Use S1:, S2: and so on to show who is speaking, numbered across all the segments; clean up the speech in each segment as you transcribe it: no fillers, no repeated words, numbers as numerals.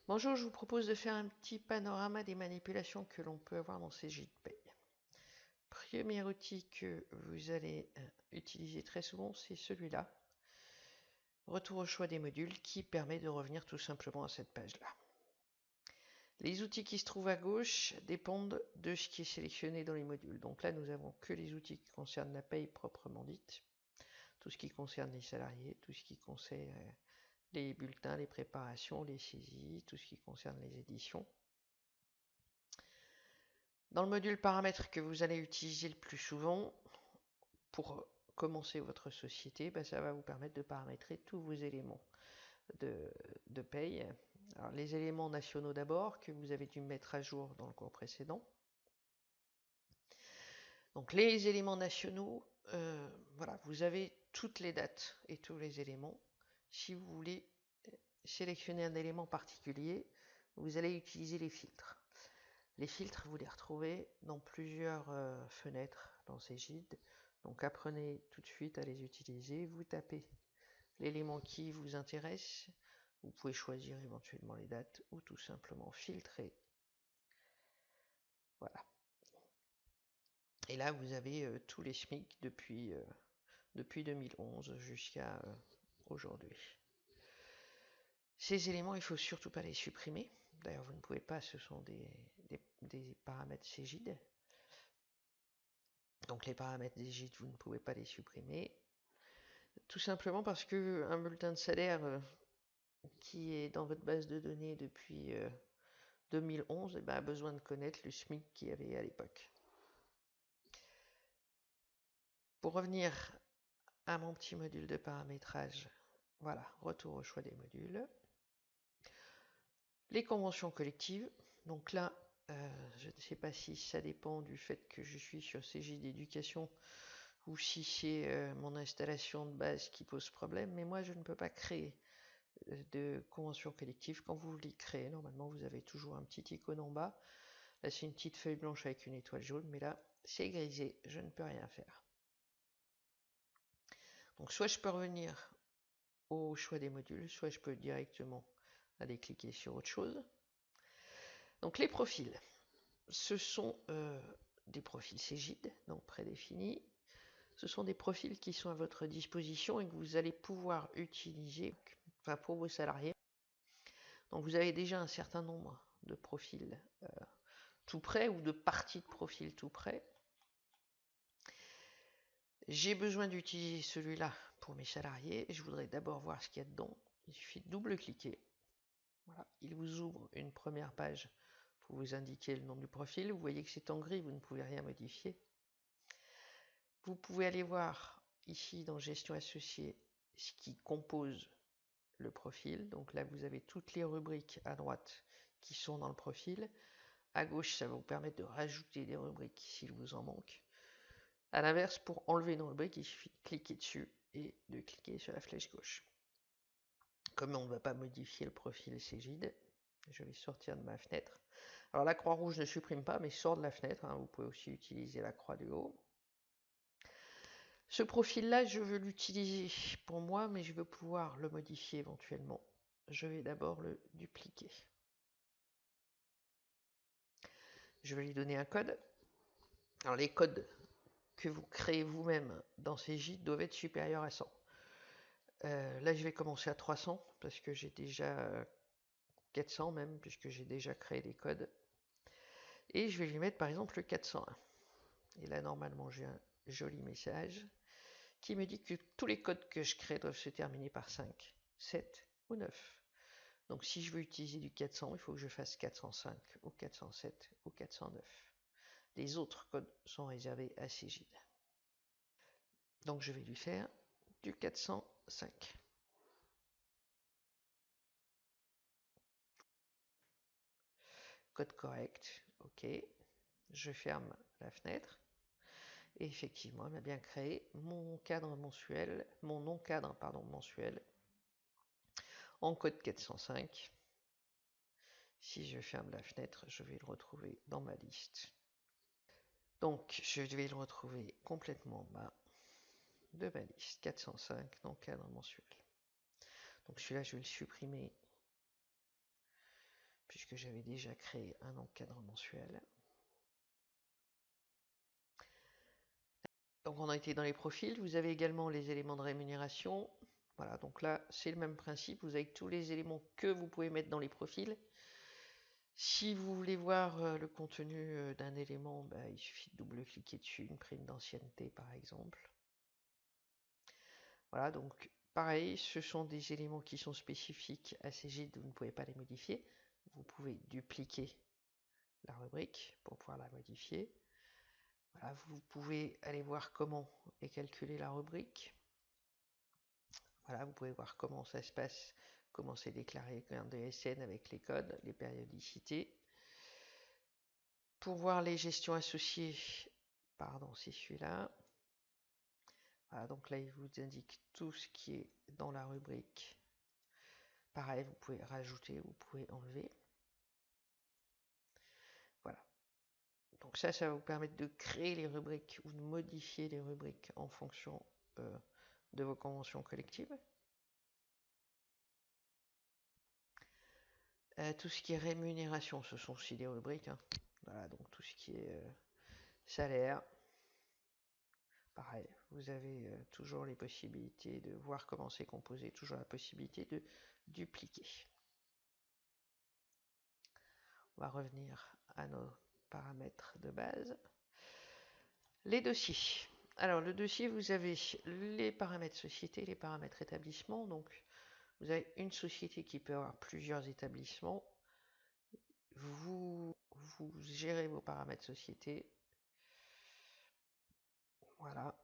S1: Bonjour, je vous propose de faire un petit panorama des manipulations que l'on peut avoir dans CJPay. Premier outil que vous allez utiliser très souvent, c'est celui-là. Retour au choix des modules qui permet de revenir tout simplement à cette page-là. Les outils qui se trouvent à gauche dépendent de ce qui est sélectionné dans les modules. Donc là, nous avons que les outils qui concernent la paye proprement dite, tout ce qui concerne les salariés, tout ce qui concerne les bulletins, les préparations, les saisies, tout ce qui concerne les éditions. Dans le module paramètres que vous allez utiliser le plus souvent pour commencer votre société, ça va vous permettre de paramétrer tous vos éléments de paye. Alors, les éléments nationaux d'abord, que vous avez dû mettre à jour dans le cours précédent. Donc les éléments nationaux, voilà, vous avez toutes les dates et tous les éléments. Si vous voulez sélectionner un élément particulier, vous allez utiliser les filtres. Les filtres, vous les retrouvez dans plusieurs fenêtres dans Cegid. Donc apprenez tout de suite à les utiliser. Vous tapez l'élément qui vous intéresse. Vous pouvez choisir éventuellement les dates ou tout simplement filtrer. Voilà. Et là, vous avez tous les SMIC depuis 2011 jusqu'à aujourd'hui. Ces éléments, il ne faut surtout pas les supprimer. D'ailleurs, vous ne pouvez pas, ce sont des paramètres Cegid. Donc les paramètres Cegid, vous ne pouvez pas les supprimer. Tout simplement parce qu'un bulletin de salaire qui est dans votre base de données depuis 2011 a besoin de connaître le SMIC qu'il y avait à l'époque. Pour revenir à mon petit module de paramétrage, voilà, retour au choix des modules. Les conventions collectives, donc là, je ne sais pas si ça dépend du fait que je suis sur CJ d'éducation ou si c'est mon installation de base qui pose problème, mais moi je ne peux pas créer de convention collective. Quand vous les créez, normalement vous avez toujours un petit icône en bas. Là c'est une petite feuille blanche avec une étoile jaune, mais là c'est grisé, je ne peux rien faire. Donc soit je peux revenir au choix des modules, soit je peux directement aller cliquer sur autre chose. Donc les profils, ce sont des profils Cegid, donc prédéfinis. Ce sont des profils qui sont à votre disposition et que vous allez pouvoir utiliser pour vos salariés. Donc vous avez déjà un certain nombre de profils tout prêts ou de parties de profils tout prêts. J'ai besoin d'utiliser celui-là pour mes salariés. Je voudrais d'abord voir ce qu'il y a dedans. Il suffit de double-cliquer. Voilà. Il vous ouvre une première page pour vous indiquer le nom du profil. Vous voyez que c'est en gris, vous ne pouvez rien modifier. Vous pouvez aller voir ici dans Gestion associée ce qui compose le profil. Donc là, vous avez toutes les rubriques à droite qui sont dans le profil. À gauche, ça va vous permettre de rajouter des rubriques s'il vous en manque. A l'inverse, pour enlever une rubrique, il suffit de cliquer dessus et de cliquer sur la flèche gauche. Comme on ne va pas modifier le profil Cegid, je vais sortir de ma fenêtre. Alors la croix rouge ne supprime pas, mais sort de la fenêtre. Vous pouvez aussi utiliser la croix du haut. Ce profil-là, je veux l'utiliser pour moi, mais je veux pouvoir le modifier éventuellement. Je vais d'abord le dupliquer. Je vais lui donner un code. Alors les codes que vous créez vous-même dans Cegid doivent être supérieurs à 100. Là, je vais commencer à 300 parce que j'ai déjà 400 même, puisque j'ai déjà créé les codes. Et je vais lui mettre par exemple le 401. Et là, normalement, j'ai un joli message qui me dit que tous les codes que je crée doivent se terminer par 5, 7 ou 9. Donc si je veux utiliser du 400, il faut que je fasse 405 ou 407 ou 409. Les autres codes sont réservés à Cegid. Donc je vais lui faire du 405. Code correct, ok. Je ferme la fenêtre. Et effectivement, elle m'a bien créé mon cadre mensuel, mon non-cadre mensuel en code 405. Si je ferme la fenêtre, je vais le retrouver dans ma liste. Donc, je vais le retrouver complètement en bas de ma liste 405 non-cadre mensuel. Donc celui-là, je vais le supprimer puisque j'avais déjà créé un encadre mensuel. Donc on a été dans les profils, vous avez également les éléments de rémunération. Voilà, donc là c'est le même principe, vous avez tous les éléments que vous pouvez mettre dans les profils. Si vous voulez voir le contenu d'un élément, il suffit de double-cliquer dessus, une prime d'ancienneté par exemple. Voilà, donc pareil, ce sont des éléments qui sont spécifiques à Cegid, vous ne pouvez pas les modifier. Vous pouvez dupliquer la rubrique pour pouvoir la modifier. Voilà, vous pouvez aller voir comment est calculée la rubrique. Voilà, vous pouvez voir comment ça se passe, comment c'est déclaré un DSN avec les codes, les périodicités. Pour voir les gestions associées, pardon, c'est celui-là. Voilà, donc là, il vous indique tout ce qui est dans la rubrique. Pareil, vous pouvez rajouter, vous pouvez enlever. Voilà. Donc ça va vous permettre de créer les rubriques ou de modifier les rubriques en fonction de vos conventions collectives. Tout ce qui est rémunération, ce sont aussi des rubriques. Hein. Voilà, donc tout ce qui est salaire. Pareil, vous avez toujours les possibilités de voir comment c'est composé, toujours la possibilité de dupliquer. On va revenir à nos paramètres de base. Les dossiers. Alors, le dossier, vous avez les paramètres société, les paramètres établissement. Donc, vous avez une société qui peut avoir plusieurs établissements. Vous gérez vos paramètres société. Voilà.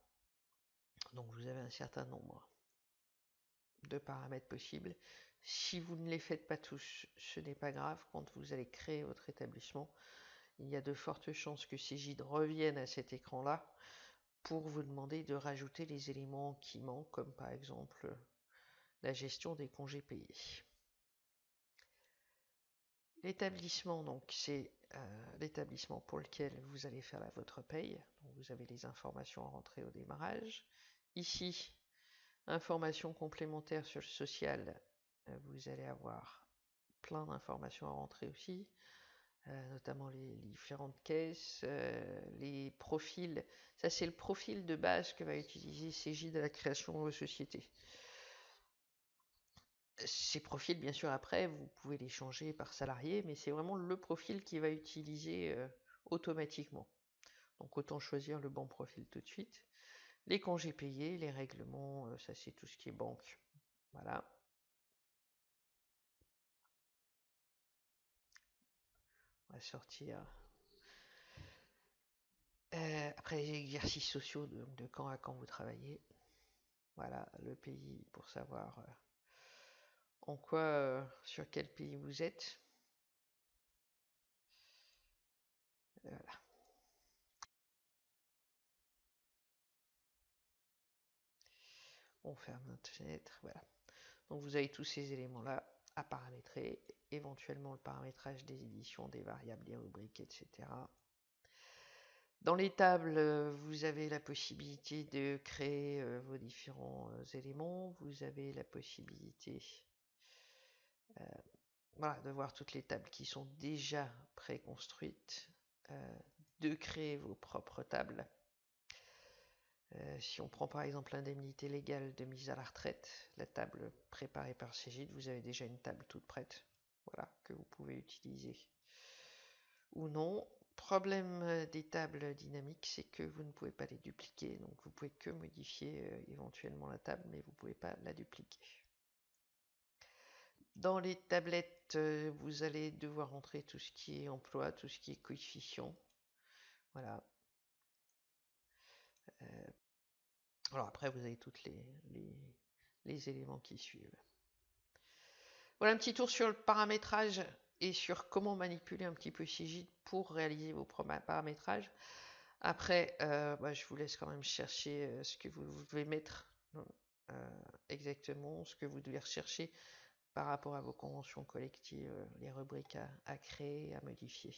S1: Donc, vous avez un certain nombre de paramètres possibles. Si vous ne les faites pas tous, ce n'est pas grave. Quand vous allez créer votre établissement, il y a de fortes chances que Cegid revienne à cet écran-là pour vous demander de rajouter les éléments qui manquent, comme par exemple la gestion des congés payés. L'établissement, donc, c'est l'établissement pour lequel vous allez faire votre paye. Donc, vous avez les informations à rentrer au démarrage. Ici, informations complémentaires sur le social, vous allez avoir plein d'informations à rentrer aussi, notamment les différentes caisses, les profils. Ça, c'est le profil de base que va utiliser Cegid à la création de vos sociétés. Ces profils, bien sûr, après, vous pouvez les changer par salarié, mais c'est vraiment le profil qui va utiliser automatiquement. Donc autant choisir le bon profil tout de suite. Les congés payés, les règlements, ça c'est tout ce qui est banque. Voilà. On va sortir. Après les exercices sociaux, de quand à quand vous travaillez. Voilà, le pays pour savoir en quoi, sur quel pays vous êtes. Voilà. On ferme notre fenêtre, voilà. Donc vous avez tous ces éléments-là à paramétrer, éventuellement le paramétrage des éditions, des variables, des rubriques, etc. Dans les tables, vous avez la possibilité de créer vos différents éléments. Vous avez la possibilité voilà, de voir toutes les tables qui sont déjà préconstruites, de créer vos propres tables. Si on prend par exemple l'indemnité légale de mise à la retraite, la table préparée par Cegid, vous avez déjà une table toute prête, voilà, que vous pouvez utiliser ou non. Problème des tables dynamiques, c'est que vous ne pouvez pas les dupliquer, donc vous pouvez que modifier éventuellement la table, mais vous ne pouvez pas la dupliquer. Dans les tablettes, vous allez devoir entrer tout ce qui est emploi, tout ce qui est coefficient. Voilà. Alors après, vous avez tous les éléments qui suivent. Voilà un petit tour sur le paramétrage et sur comment manipuler un petit peu Cegid pour réaliser vos paramétrages. Après, je vous laisse quand même chercher ce que vous devez mettre exactement, ce que vous devez rechercher par rapport à vos conventions collectives, les rubriques à créer, à modifier.